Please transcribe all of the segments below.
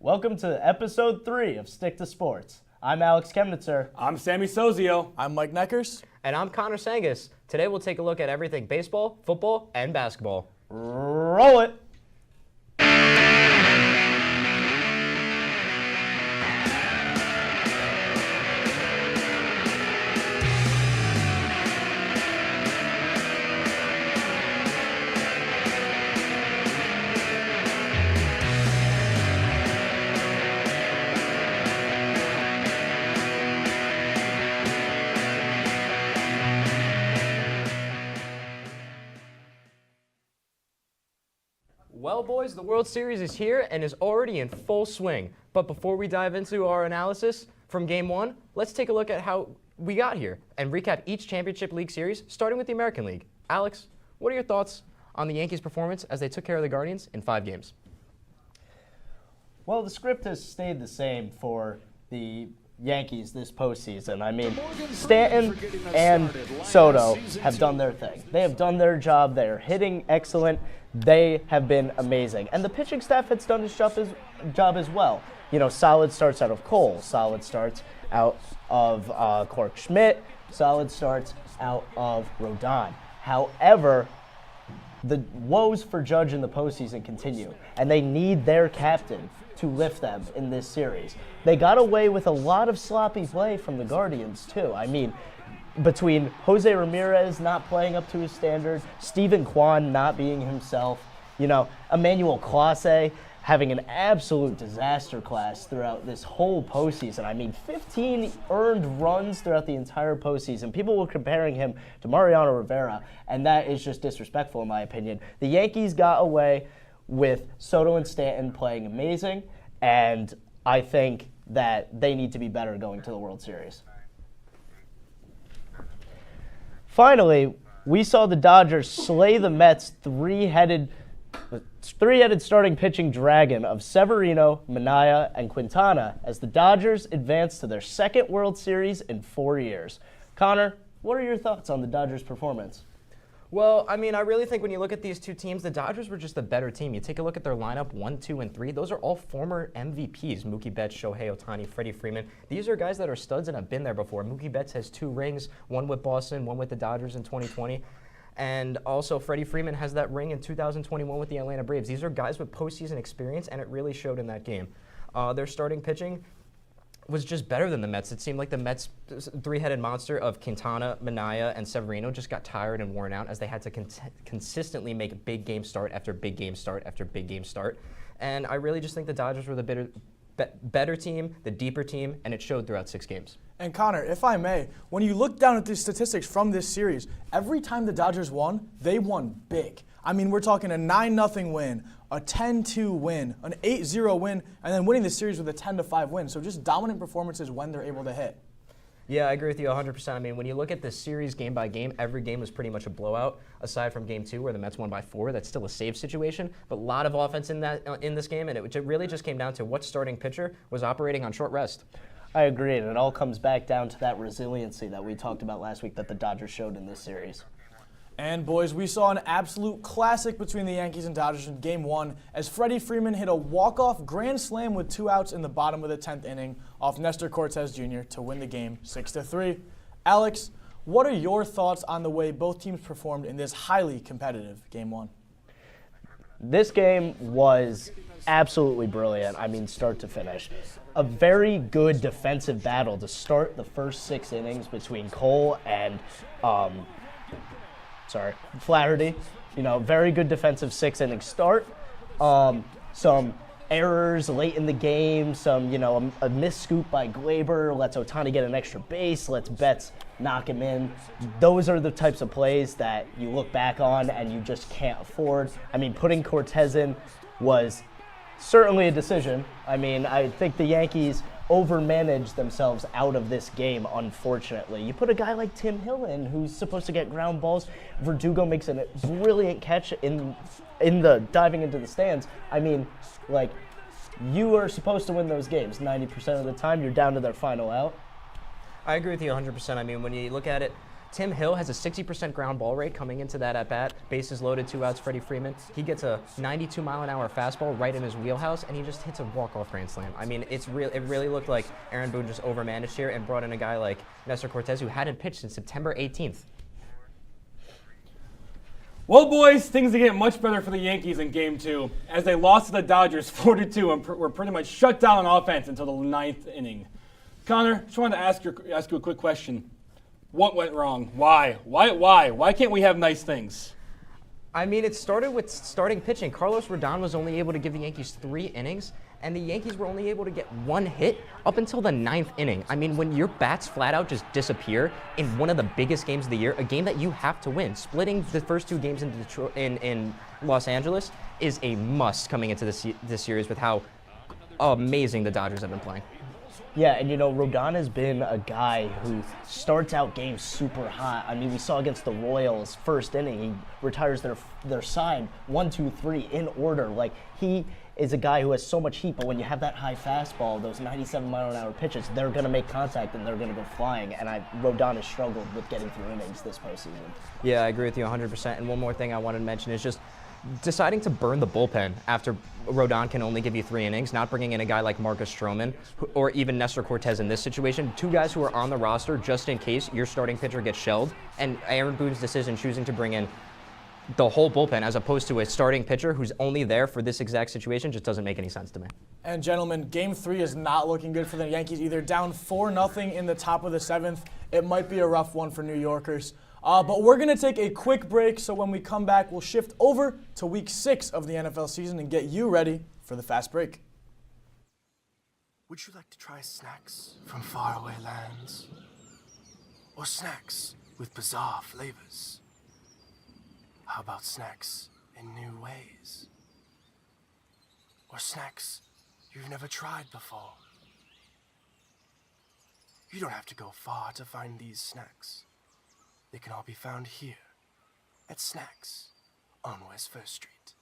Welcome to Episode 3 of Stick to Sports. I'm Alex Chemnitzer. I'm Sammy Sozio. I'm Mike Neckers. And I'm Connor Sangus. Today we'll take a look at everything baseball, football, and basketball. Roll it! Well, boys, the World Series is here and is already in full swing. But before we dive into our analysis from Game 1, let's take a look at how we got here and recap each Championship League series, starting with the American League. Alex, what are your thoughts on the Yankees' performance as they took care of the Guardians in 5 games? Well, the script has stayed the same for the Yankees this postseason. I mean, Stanton and Soto have done their thing. They have done their job. They are hitting excellent. They have been amazing. And the pitching staff has done its job as well. You know, solid starts out of Cole, solid starts out of Clark Schmidt, solid starts out of Rodon. However, the woes for Judge in the postseason continue, and they need their captain to lift them in this series. They got away with a lot of sloppy play from the Guardians, too. I mean, between Jose Ramirez not playing up to his standard, Stephen Kwan not being himself, you know, Emmanuel Clase having an absolute disaster class throughout this whole postseason. I mean, 15 earned runs throughout the entire postseason. People were comparing him to Mariano Rivera, and that is just disrespectful in my opinion. The Yankees got away with Soto and Stanton playing amazing, and I think that they need to be better going to the World Series. Finally, we saw the Dodgers slay the Mets' three-headed starting pitching dragon of Severino, Minaya, and Quintana as the Dodgers advance to their second World Series in 4 years. Connor, what are your thoughts on the Dodgers' performance? Well, I mean, I really think when you look at these two teams, the Dodgers were just the better team. You take a look at their lineup, 1, 2, and 3. Those are all former MVPs. Mookie Betts, Shohei Ohtani, Freddie Freeman. These are guys that are studs and have been there before. Mookie Betts has 2 rings, one with Boston, one with the Dodgers in 2020. And also, Freddie Freeman has that ring in 2021 with the Atlanta Braves. These are guys with postseason experience, and it really showed in that game. Their starting pitching was just better than the Mets. It seemed like the Mets' three-headed monster of Quintana, Minaya, and Severino just got tired and worn out as they had to consistently make big game start after big game start after big game start. And I really just think the Dodgers were the better team, the deeper team, and it showed throughout 6 games. And Connor, if I may, when you look down at the statistics from this series, every time the Dodgers won, they won big. I mean, we're talking a 9-0 win, a 10-2 win, an 8-0 win, and then winning the series with a 10-5 win. So just dominant performances when they're able to hit. Yeah, I agree with you 100%. I mean, when you look at the series game by game, every game was pretty much a blowout, aside from Game 2 where the Mets won by 4. That's still a save situation, but a lot of offense in this game, and it really just came down to what starting pitcher was operating on short rest. I agree, and it all comes back down to that resiliency that we talked about last week that the Dodgers showed in this series. And boys, we saw an absolute classic between the Yankees and Dodgers in Game 1 as Freddie Freeman hit a walk-off grand slam with 2 outs in the bottom of the 10th inning off Nestor Cortes Jr. to win the game 6-3. Alex, what are your thoughts on the way both teams performed in this highly competitive Game 1? This game was absolutely brilliant. I mean, start to finish. A very good defensive battle to start the first 6 innings between Cole and Flaherty. You know, very good defensive 6-inning start. Some errors late in the game, a missed scoop by Glaber, lets Ohtani get an extra base, lets Betts knock him in. Those are the types of plays that you look back on and you just can't afford. I mean, putting Cortez in was certainly a decision. I mean, I think the Yankees overmanaged themselves out of this game, unfortunately. You put a guy like Tim Hill in, who's supposed to get ground balls. Verdugo makes a brilliant catch in the diving into the stands. I mean, like, you are supposed to win those games 90% of the time. You're down to their final out. I agree with you 100%. I mean, when you look at it, Tim Hill has a 60% ground ball rate coming into that at-bat. Bases loaded, 2 outs, Freddie Freeman. He gets a 92-mile-an-hour fastball right in his wheelhouse, and he just hits a walk-off grand slam. I mean, it really looked like Aaron Boone just overmanaged here and brought in a guy like Nestor Cortez, who hadn't pitched since September 18th. Well, boys, things are getting much better for the Yankees in Game 2 as they lost to the Dodgers 4-2 and were pretty much shut down on offense until the 9th inning. Connor, just wanted to ask you a quick question. What went wrong? Why? Why can't we have nice things? I mean, it started with starting pitching. Carlos Rodon was only able to give the Yankees 3 innings, and the Yankees were only able to get 1 hit up until the 9th inning. I mean, when your bats flat out just disappear in one of the biggest games of the year, a game that you have to win, splitting the first 2 games in Detroit, in Los Angeles is a must coming into this series with how amazing the Dodgers have been playing. Yeah, and Rodon has been a guy who starts out games super hot. I mean, we saw against the Royals, first inning, he retires their side 1, 2, 3 in order. Like, he is a guy who has so much heat, but when you have that high fastball, those 97-mile-an-hour pitches, they're going to make contact and they're going to go flying. And Rodon has struggled with getting through innings this postseason. Yeah, I agree with you 100%. And one more thing I wanted to mention is just deciding to burn the bullpen after Rodon can only give you 3 innings, not bringing in a guy like Marcus Stroman or even Nestor Cortez in this situation, 2 guys who are on the roster just in case your starting pitcher gets shelled, and Aaron Boone's decision choosing to bring in the whole bullpen as opposed to a starting pitcher who's only there for this exact situation just doesn't make any sense to me. And gentlemen, Game 3 is not looking good for the Yankees either. Down 4-0 in the top of the 7th. It might be a rough one for New Yorkers. But we're going to take a quick break, so when we come back, we'll shift over to Week 6 of the NFL season and get you ready for the fast break. Would you like to try snacks from faraway lands? Or snacks with bizarre flavors? How about snacks in new ways? Or snacks you've never tried before? You don't have to go far to find these snacks. They can all be found here at Snacks on West 1st Street.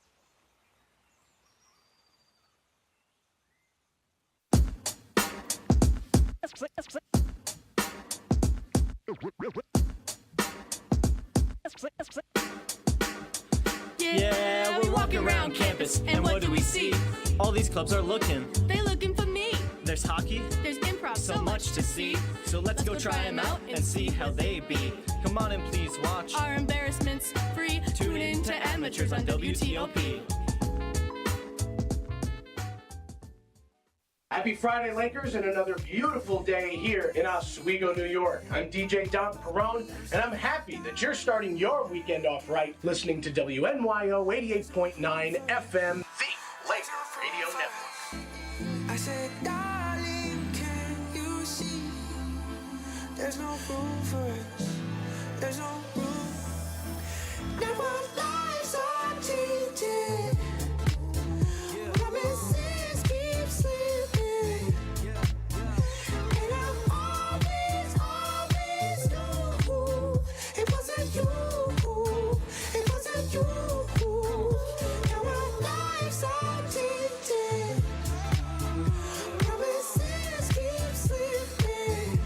Yeah, we're walking around campus, and what do we see? All these clubs are looking. They looking for me. There's hockey, There's improv, so much to see. So let's go try them out and see how they be. Come on and please watch. Our embarrassments free. Tune in to Amateurs on WTOP. Happy Friday, Lakers, and another beautiful day here in Oswego, New York. I'm DJ Don Perone, and I'm happy that you're starting your weekend off right listening to WNYO 88.9 FM, the Laker Radio Network. I said, darling, can you see? There's no room for us. There's no room. Now our lives are changing. Promises keep slipping. And I always knew it wasn't you. It wasn't you. Now our lives are changing. Promises keep slipping.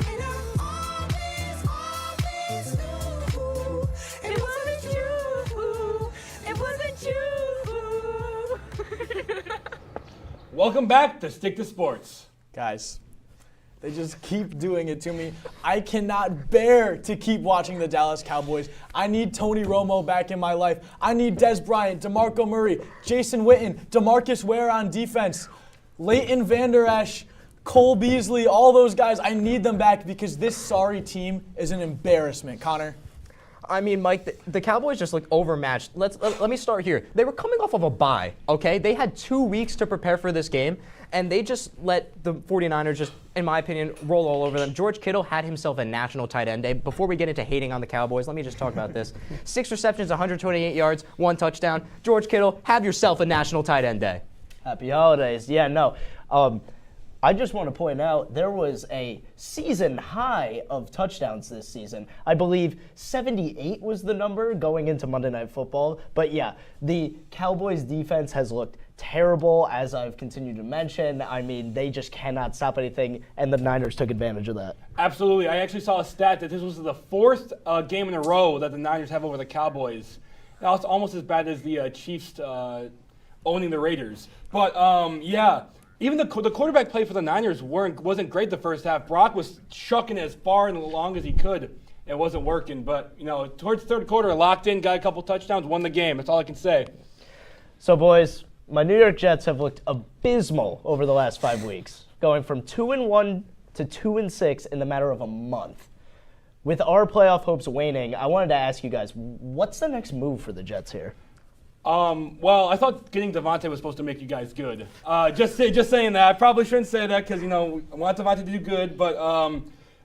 And I always knew it wasn't you. It wasn't you. Welcome back to Stick to Sports. Guys, they just keep doing it to me. I cannot bear to keep watching the Dallas Cowboys. I need Tony Romo back in my life. I need Des Bryant, DeMarco Murray, Jason Witten, DeMarcus Ware on defense, Leighton Vander Esch, Cole Beasley, all those guys. I need them back because this sorry team is an embarrassment. Connor? I mean, Mike, the Cowboys just look overmatched. Let me start here. They were coming off of a bye, okay? They had 2 weeks to prepare for this game, and they just let the 49ers just, in my opinion, roll all over them. George Kittle had himself a national tight end day. Before we get into hating on the Cowboys, let me just talk about this. 6 receptions, 128 yards, 1 touchdown. George Kittle, have yourself a national tight end day. Happy holidays. Yeah, no. I just want to point out there was a season high of touchdowns this season. I believe 78 was the number going into Monday Night Football. But yeah, the Cowboys defense has looked terrible, as I've continued to mention. I mean, they just cannot stop anything, and the Niners took advantage of that. Absolutely. I actually saw a stat that this was the fourth game in a row that the Niners have over the Cowboys. Now it's almost as bad as the Chiefs owning the Raiders. But, yeah, even the quarterback play for the Niners wasn't great the first half. Brock was chucking as far and long as he could. It wasn't working. But, towards the third quarter, locked in, got a couple touchdowns, won the game. That's all I can say. So, boys, my New York Jets have looked abysmal over the last 5 weeks, going from 2-1 to 2-6 in the matter of a month. With our playoff hopes waning, I wanted to ask you guys, what's the next move for the Jets here? Well, I thought getting Devontae was supposed to make you guys good. Just saying that. I probably shouldn't say that because, I want Devontae to do good, but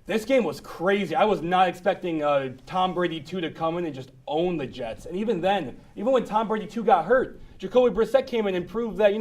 this game was crazy. I was not expecting Tom Brady 2 to come in and just own the Jets. And even then, even when Tom Brady 2 got hurt, Jacoby Brissett came in and proved that,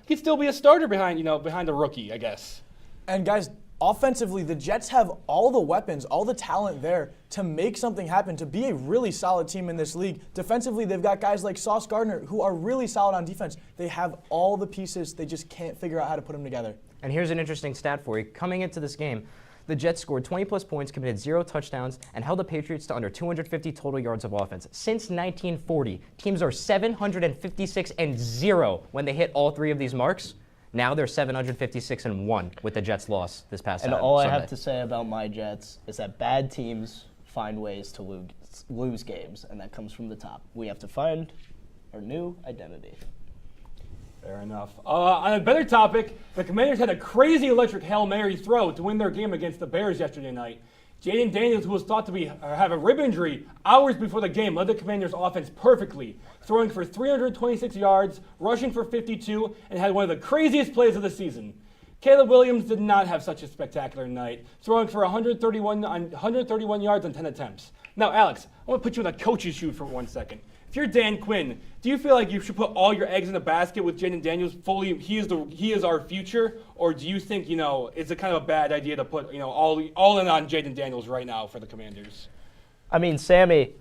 he'd still be a starter behind a rookie, I guess. And guys, offensively, the Jets have all the weapons, all the talent there to make something happen, to be a really solid team in this league. Defensively, they've got guys like Sauce Gardner who are really solid on defense. They have all the pieces. They just can't figure out how to put them together. And here's an interesting stat for you. Coming into this game, the Jets scored 20-plus points, committed 0 touchdowns, and held the Patriots to under 250 total yards of offense. Since 1940, teams are 756-0 when they hit all 3 of these marks. Now they're 756-1 with the Jets' loss this past Sunday. And all I have to say about my Jets is that bad teams find ways to lose games, and that comes from the top. We have to find our new identity. Fair enough. On a better topic, the Commanders had a crazy electric Hail Mary throw to win their game against the Bears yesterday night. Jaden Daniels, who was thought to have a rib injury hours before the game, led the Commanders' offense perfectly, throwing for 326 yards, rushing for 52, and had one of the craziest plays of the season. Caleb Williams did not have such a spectacular night, throwing for 131 yards on 10 attempts. Now, Alex, I want to put you in a coach's shoe for 1 second. If you're Dan Quinn, do you feel like you should put all your eggs in a basket with Jaden Daniels fully? He is our future, or do you think it's a kind of a bad idea to put all in on Jaden Daniels right now for the Commanders? I mean, Sammy,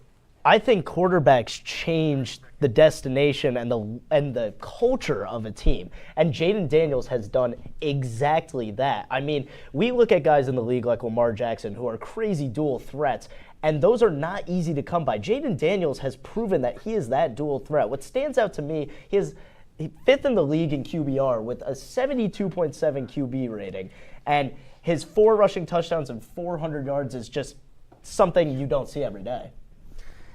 I think quarterbacks change the destination and the culture of a team, and Jaden Daniels has done exactly that. I mean, we look at guys in the league like Lamar Jackson who are crazy dual threats. And those are not easy to come by. Jaden Daniels has proven that he is that dual threat. What stands out to me, he is 5th in the league in QBR with a 72.7 QB rating. And his 4 rushing touchdowns and 400 yards is just something you don't see every day.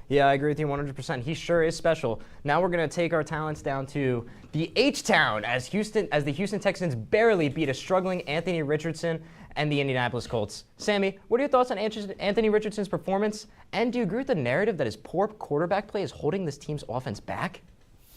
Yeah, I agree with you 100%. He sure is special. Now we're going to take our talents down to the H-Town as the Houston Texans barely beat a struggling Anthony Richardson and the Indianapolis Colts. Sammy, what are your thoughts on Anthony Richardson's performance? And do you agree with the narrative that his poor quarterback play is holding this team's offense back?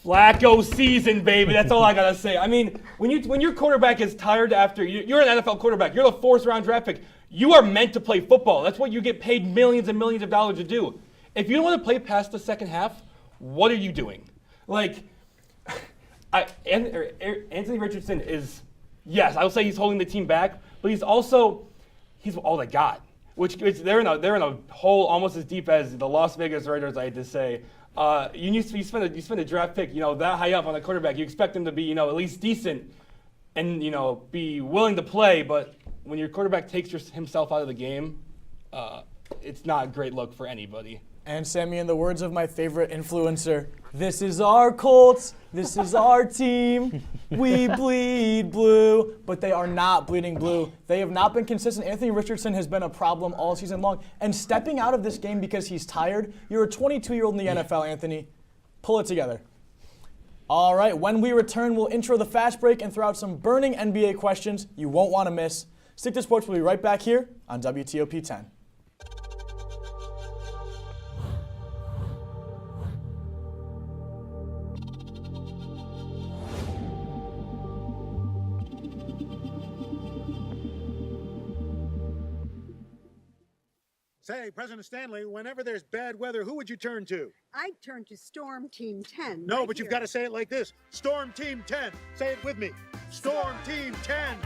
Flacco season, baby. That's all I gotta say. I mean, when your quarterback is tired after you're an NFL quarterback, you're the 4th round draft pick. You are meant to play football. That's what you get paid millions and millions of dollars to do. If you don't want to play past the second half, what are you doing? Like, Anthony Richardson is, yes, I would say he's holding the team back, but he's all they got. They're in a hole almost as deep as the Las Vegas Raiders, I hate to say. You spend a draft pick, that high up on the quarterback. You expect him to be, at least decent and, be willing to play. But when your quarterback takes himself out of the game, it's not a great look for anybody. And Sammy, in the words of my favorite influencer, this is our Colts, this is our team, we bleed blue. But they are not bleeding blue. They have not been consistent. Anthony Richardson has been a problem all season long. And stepping out of this game because he's tired, you're a 22-year-old in the NFL, Anthony. Pull it together. All right, when we return, we'll intro the fast break and throw out some burning NBA questions you won't want to miss. Stick to Sports, we'll be right back here on WTOP 10. Say, President Stanley, whenever there's bad weather, who would you turn to? I'd turn to Storm Team 10. No, but you've got to say it like this. Storm Team 10. Say it with me. Storm Team 10.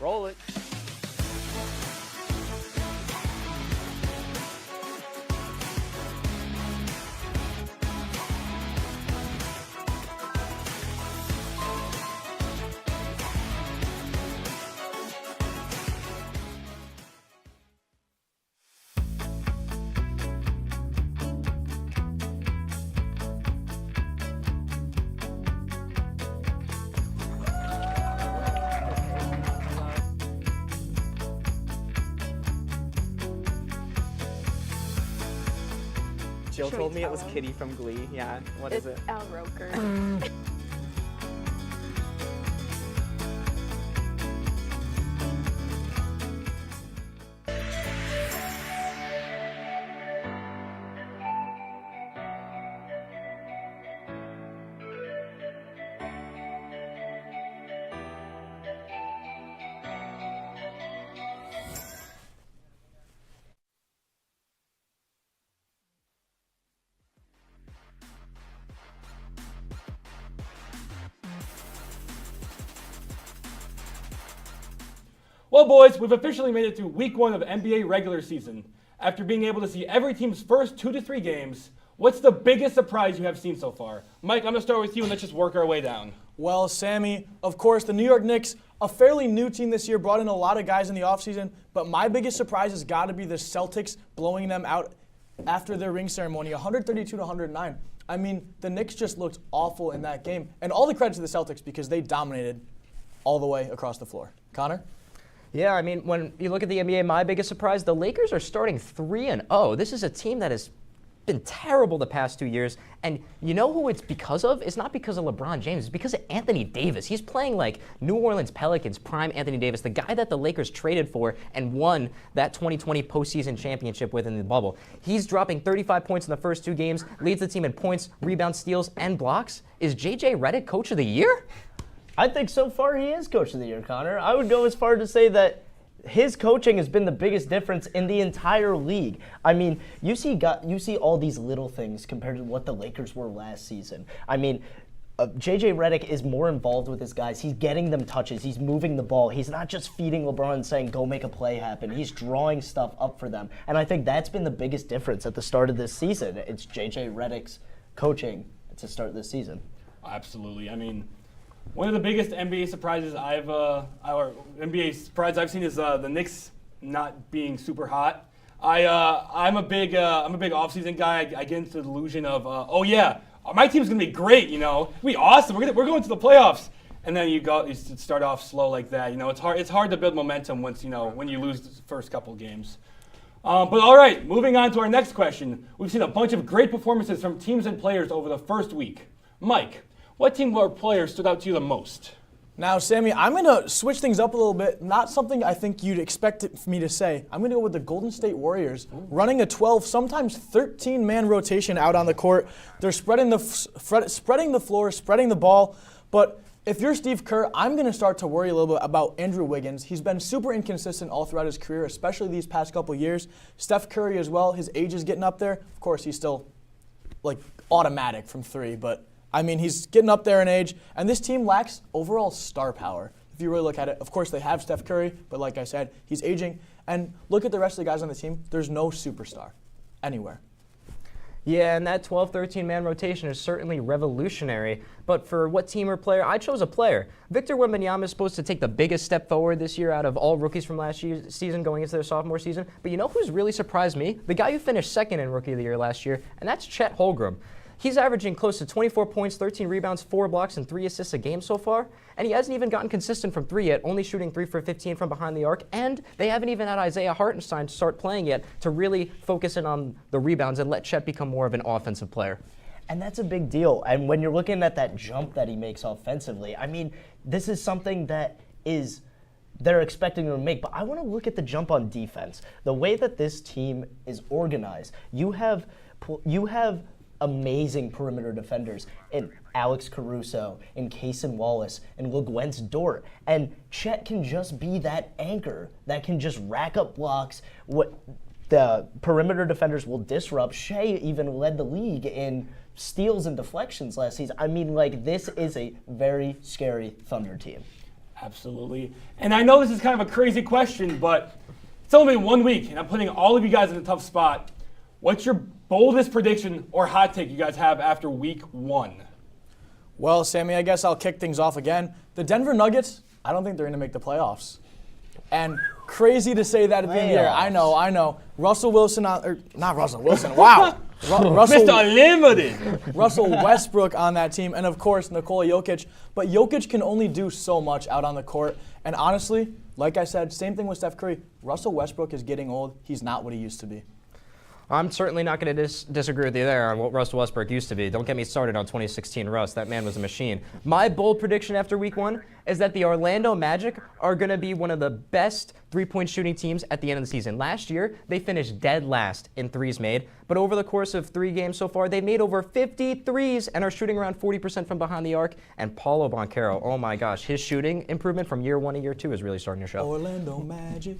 Roll it. Jill Should we told me it tell was him? Kitty from Glee. Yeah, what is it? Al Roker. Well, boys, we've officially made it through week 1 of NBA regular season. After being able to see every team's first 2 to 3 games, what's the biggest surprise you have seen so far? Mike, I'm going to start with you and let's just work our way down. Well, Sammy, of course, the New York Knicks, a fairly new team this year, brought in a lot of guys in the offseason, but my biggest surprise has got to be the Celtics blowing them out after their ring ceremony, 132 to 109. I mean, the Knicks just looked awful in that game, and all the credit to the Celtics because they dominated all the way across the floor. Connor? Yeah, I mean, when you look at the NBA, my biggest surprise, the Lakers are starting 3-0. This is a team that has been terrible the past 2 years. And you know who it's because of? It's not because of LeBron James. It's because of Anthony Davis. He's playing like New Orleans Pelicans prime Anthony Davis, the guy that the Lakers traded for and won that 2020 postseason championship with in the bubble. He's dropping 35 points in the first 2 games, leads the team in points, rebounds, steals, and blocks. Is J.J. Redick Coach of the Year? I think so far he is Coach of the Year, Connor. I would go as far to say that his coaching has been the biggest difference in the entire league. I mean, you see all these little things compared to what the Lakers were last season. I mean, J.J. Redick is more involved with his guys. He's getting them touches. He's moving the ball. He's not just feeding LeBron and saying, go make a play happen. He's drawing stuff up for them. And I think that's been the biggest difference at the start of this season. It's J.J. Redick's coaching to start this season. Absolutely. I mean, one of the biggest NBA surprises I've seen is the Knicks not being super hot. I'm a big offseason guy. I get into the delusion of my team's gonna be great. You know, we awesome. We're going to the playoffs, and then you start off slow like that. You know, it's hard to build momentum when you lose the first couple games. But all right, moving on to our next question. We've seen a bunch of great performances from teams and players over the first week. Mike, what team or player stood out to you the most? Now, Sammy, I'm going to switch things up a little bit. Not something I think you'd expect me to say. I'm going to go with the Golden State Warriors, running a 12, sometimes 13-man rotation out on the court. They're spreading the floor, spreading the ball. But if you're Steve Kerr, I'm going to start to worry a little bit about Andrew Wiggins. He's been super inconsistent all throughout his career, especially these past couple years. Steph Curry as well. His age is getting up there. Of course, he's still automatic from 3, but I mean, he's getting up there in age, and this team lacks overall star power. If you really look at it, of course they have Steph Curry, but like I said, he's aging. And look at the rest of the guys on the team. There's no superstar anywhere. Yeah, and that 12, 13-man rotation is certainly revolutionary. But for what team or player, I chose a player. Victor Wembanyama is supposed to take the biggest step forward this year out of all rookies from last season going into their sophomore season. But you know who's really surprised me? The guy who finished second in Rookie of the Year last year, and that's Chet Holmgren. He's averaging close to 24 points, 13 rebounds, 4 blocks, and 3 assists a game so far. And he hasn't even gotten consistent from 3 yet, only shooting 3 for 15 from behind the arc. And they haven't even had Isaiah Hartenstein start playing yet to really focus in on the rebounds and let Chet become more of an offensive player. And that's a big deal. And when you're looking at that jump that he makes offensively, I mean, this is something that they're expecting him to make. But I want to look at the jump on defense. The way that this team is organized, you have amazing perimeter defenders in Alex Caruso, in Kaysen Wallace, and LeGwentz Dort. And Chet can just be that anchor that can just rack up blocks. What the perimeter defenders will disrupt. Shea even led the league in steals and deflections last season. I mean, like, this is a very scary Thunder team. Absolutely. And I know this is kind of a crazy question, but it's only been 1 week, and I'm putting all of you guys in a tough spot. What's your boldest prediction or hot take you guys have after week 1? Well, Sammy, I guess I'll kick things off again. The Denver Nuggets, I don't think they're going to make the playoffs. And crazy to say that at the end of the year. I know. Russell Wilson, not Russell Wilson, wow. Mr. Unlimited. Russell Westbrook on that team, and of course, Nikola Jokic. But Jokic can only do so much out on the court. And honestly, like I said, same thing with Steph Curry. Russell Westbrook is getting old. He's not what he used to be. I'm certainly not going to disagree with you there on what Russell Westbrook used to be. Don't get me started on 2016 Russ. That man was a machine. My bold prediction after week 1 is that the Orlando Magic are going to be one of the best three-point shooting teams at the end of the season. Last year, they finished dead last in threes made, but over the course of 3 games so far, they've made over 50 threes and are shooting around 40% from behind the arc. And Paulo Banchero, oh my gosh, his shooting improvement from year 1 to year 2 is really starting to show. Orlando Magic.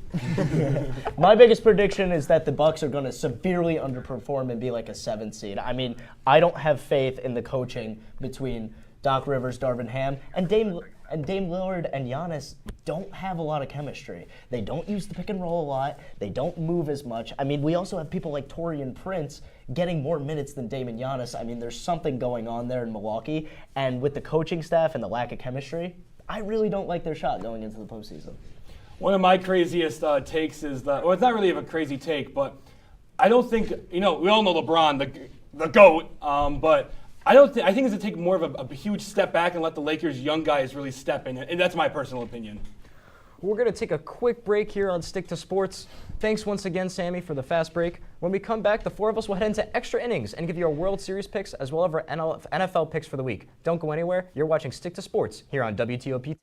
My biggest prediction is that the Bucks are going to severely underperform and be like a 7 seed. I mean, I don't have faith in the coaching between Doc Rivers, Darvin Ham, and Dame Lillard and Giannis don't have a lot of chemistry. They don't use the pick and roll a lot. They don't move as much. I mean, we also have people like Taurean Prince getting more minutes than Dame and Giannis. I mean, there's something going on there in Milwaukee. And with the coaching staff and the lack of chemistry, I really don't like their shot going into the postseason. One of my craziest takes is that, well, it's not really a crazy take, but I don't think, we all know LeBron, the GOAT, but I think it's going to take more of a huge step back and let the Lakers' young guys really step in, and that's my personal opinion. We're going to take a quick break here on Stick to Sports. Thanks once again, Sammy, for the fast break. When we come back, the 4 of us will head into extra innings and give you our World Series picks as well as our NFL picks for the week. Don't go anywhere. You're watching Stick to Sports here on WTOP.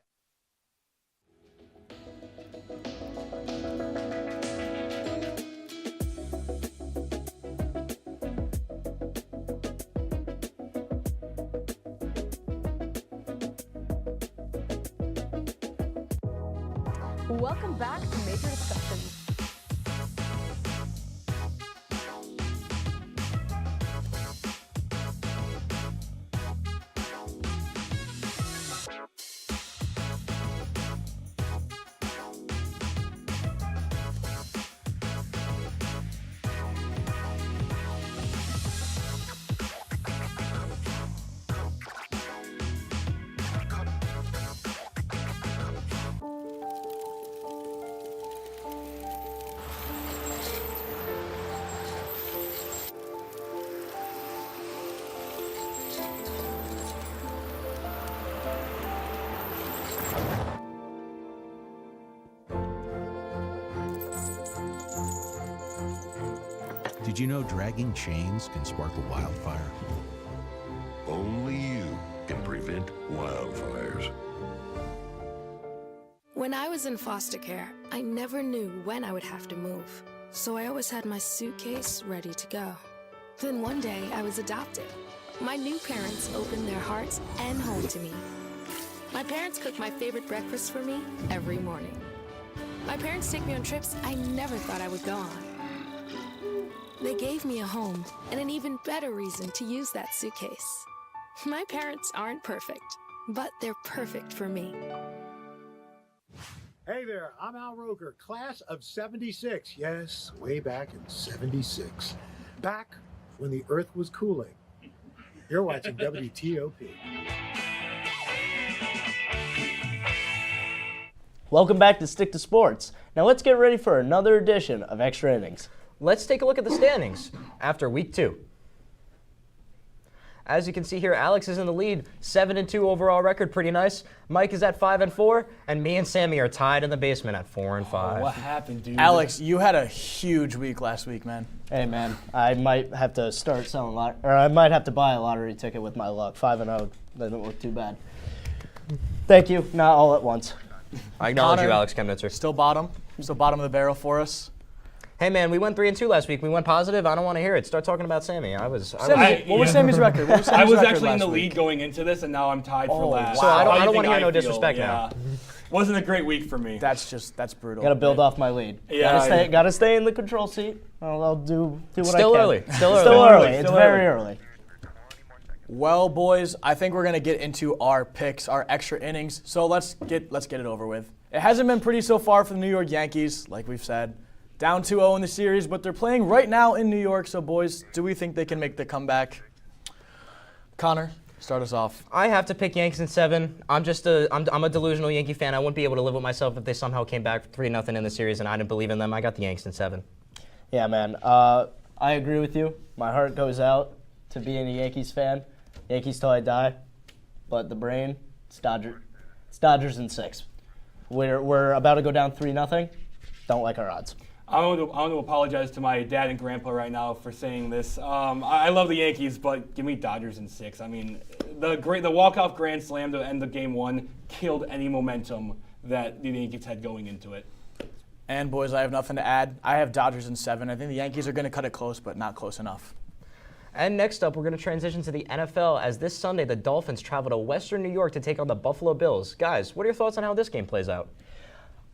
Welcome back to Major Discussions. Did you know dragging chains can spark a wildfire? Only you can prevent wildfires. When I was in foster care, I never knew when I would have to move. So I always had my suitcase ready to go. Then one day I was adopted. My new parents opened their hearts and home to me. My parents cook my favorite breakfast for me every morning. My parents take me on trips I never thought I would go on. They gave me a home and an even better reason to use that suitcase. My parents aren't perfect, but they're perfect for me. Hey there, I'm Al Roker, class of 76. Yes, way back in 76. Back when the earth was cooling. You're watching WTOP. Welcome back to Stick to Sports. Now let's get ready for another edition of Extra Innings. Let's take a look at the standings after week 2. As you can see here, Alex is in the lead, 7-2 overall record, pretty nice. Mike is at 5-4, and me and Sammy are tied in the basement at 4-5. Oh, what happened, dude? Alex, you had a huge week last week, man. Hey, man, I might have to start selling or I might have to buy a lottery ticket with my luck. 5-0 doesn't look too bad. Thank you. Not all at once. I acknowledge Connor, you, Alex Chemnitzer. Still bottom of the barrel for us. Hey man, we went 3-2 last week. We went positive. I don't want to hear it. Start talking about Sammy. What was Sammy's record? What was I Sammy's was record actually in last the week? lead going into this, and now I'm tied for last. So I How do don't you want to think hear no feel? disrespect now. Wasn't a great week for me. That's brutal. Got to build off my lead. Yeah, Gotta stay in the control seat. I'll do what Still I can. early. Still early. It's very early. Well, boys, I think we're gonna get into our picks, our extra innings. So let's get it over with. It hasn't been pretty so far for the New York Yankees, like we've said. Down 2-0 in the series, but they're playing right now in New York. So, boys, do we think they can make the comeback? Connor, start us off. I have to pick Yankees in 7. I'm a delusional Yankee fan. I wouldn't be able to live with myself if they somehow came back 3-0 in the series and I didn't believe in them. I got the Yankees in 7. Yeah, man. I agree with you. My heart goes out to being a Yankees fan. Yankees till I die. But the brain, it's Dodgers in 6. We're about to go down 3-0. Don't like our odds. I want to apologize to my dad and grandpa right now for saying this. I love the Yankees, but give me Dodgers in 6. I mean, the walk-off grand slam to end the game 1 killed any momentum that the Yankees had going into it. And boys, I have nothing to add. I have Dodgers in 7. I think the Yankees are going to cut it close, but not close enough. And next up, we're going to transition to the NFL as this Sunday the Dolphins travel to Western New York to take on the Buffalo Bills. Guys, what are your thoughts on how this game plays out?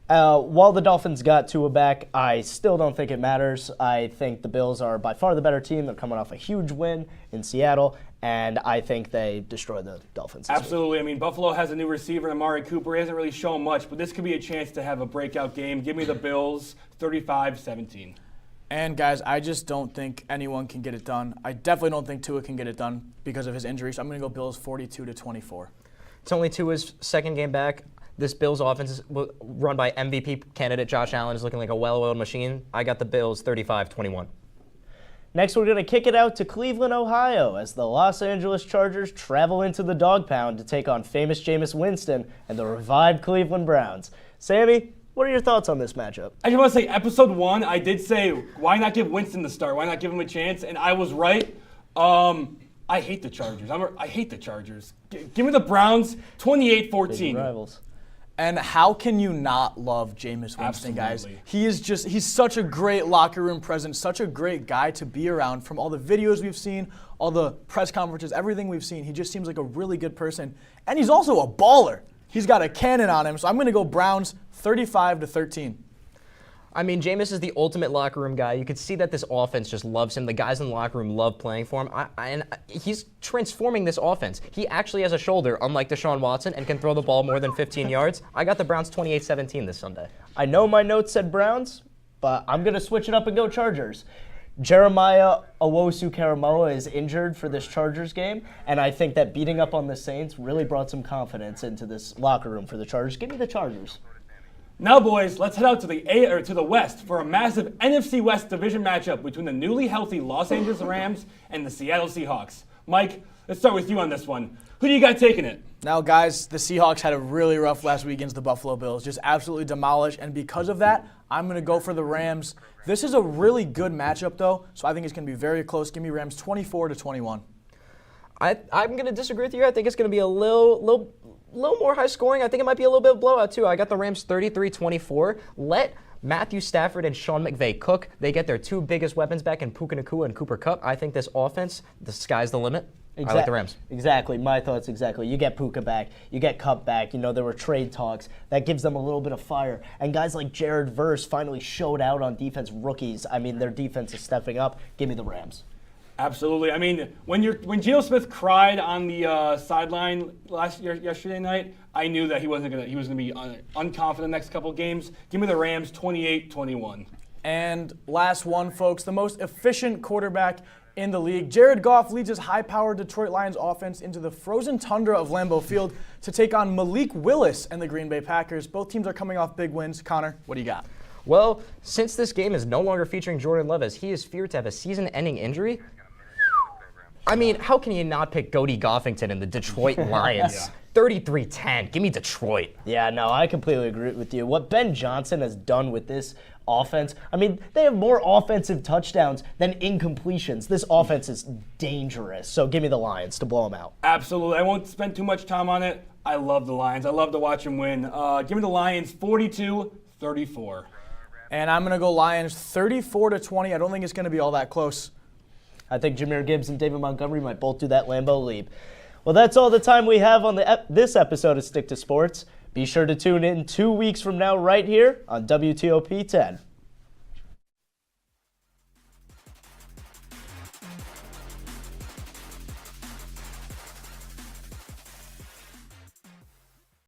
While the Dolphins got Tua back, I still don't think it matters. I think the Bills are by far the better team. They're coming off a huge win in Seattle, and I think they destroy the Dolphins. Absolutely. I mean, Buffalo has a new receiver, Amari Cooper. He hasn't really shown much, but this could be a chance to have a breakout game. Give me the Bills 35-17. And guys, I just don't think anyone can get it done. I definitely don't think Tua can get it done because of his injury, so I'm going to go Bills 42-24. It's only Tua's second game back. This Bills offense is run by MVP candidate Josh Allen is looking like a well-oiled machine. I got the Bills 35-21. Next, we're going to kick it out to Cleveland, Ohio, as the Los Angeles Chargers travel into the Dog Pound to take on famous Jameis Winston and the revived Cleveland Browns. Sammy, what are your thoughts on this matchup? I just want to say, episode 1, I did say, why not give Winston the start? Why not give him a chance? And I was right. I hate the Chargers. I hate the Chargers. Give me the Browns 28-14. Big rivals. And how can you not love Jameis Winston, guys? He's such a great locker room presence, such a great guy to be around. From all the videos we've seen, all the press conferences, everything we've seen, he just seems like a really good person. And he's also a baller. He's got a cannon on him, so I'm going to go Browns 35-13. I mean, Jameis is the ultimate locker room guy. You could see that this offense just loves him. The guys in the locker room love playing for him. And he's transforming this offense. He actually has a shoulder, unlike Deshaun Watson, and can throw the ball more than 15 yards. I got the Browns 28-17 this Sunday. I know my notes said Browns, but I'm going to switch it up and go Chargers. Jeremiah Owusu-Karamoah is injured for this Chargers game, and I think that beating up on the Saints really brought some confidence into this locker room for the Chargers. Give me the Chargers. Now, boys, let's head out to the West for a massive NFC West division matchup between the newly healthy Los Angeles Rams and the Seattle Seahawks. Mike, let's start with you on this one. Who do you got taking it? Now, guys, the Seahawks had a really rough last week against the Buffalo Bills, just absolutely demolished, and because of that, I'm going to go for the Rams. This is a really good matchup, though, so I think it's going to be very close. Give me Rams 24-21. I'm going to disagree with you. I think it's going to be a little more high scoring. I think it might be a little bit of blowout, too. I got the Rams 33-24. Let Matthew Stafford and Sean McVay cook. They get their two biggest weapons back in Puka Nacua and Cooper Kupp. I think this offense, the sky's the limit. I like the Rams. Exactly. My thoughts exactly. You get Puka back. You get Kupp back. You know, there were trade talks. That gives them a little bit of fire. And guys like Jared Verse finally showed out on defense. Rookies. I mean, their defense is stepping up. Give me the Rams. Absolutely. I mean, when Geno Smith cried on the sideline yesterday night, I knew that he was going to be unconfident the next couple of games. Give me the Rams 28-21. And last one, folks, the most efficient quarterback in the league. Jared Goff leads his high-powered Detroit Lions offense into the frozen tundra of Lambeau Field to take on Malik Willis and the Green Bay Packers. Both teams are coming off big wins. Connor, what do you got? Well, since this game is no longer featuring Jordan Love as he is feared to have a season-ending injury, I mean, how can you not pick Cody Goffington and the Detroit Lions? 33-10. Give me Detroit. Yeah, no, I completely agree with you. What Ben Johnson has done with this offense, I mean, they have more offensive touchdowns than incompletions. This offense is dangerous. So give me the Lions to blow them out. Absolutely. I won't spend too much time on it. I love the Lions. I love to watch them win. Give me the Lions 42-34. And I'm going to go Lions 34-20. I don't think it's going to be all that close. I think Jahmyr Gibbs and David Montgomery might both do that Lambeau leap. Well, that's all the time we have on this episode of Stick to Sports. Be sure to tune in 2 weeks from now right here on WTOP 10.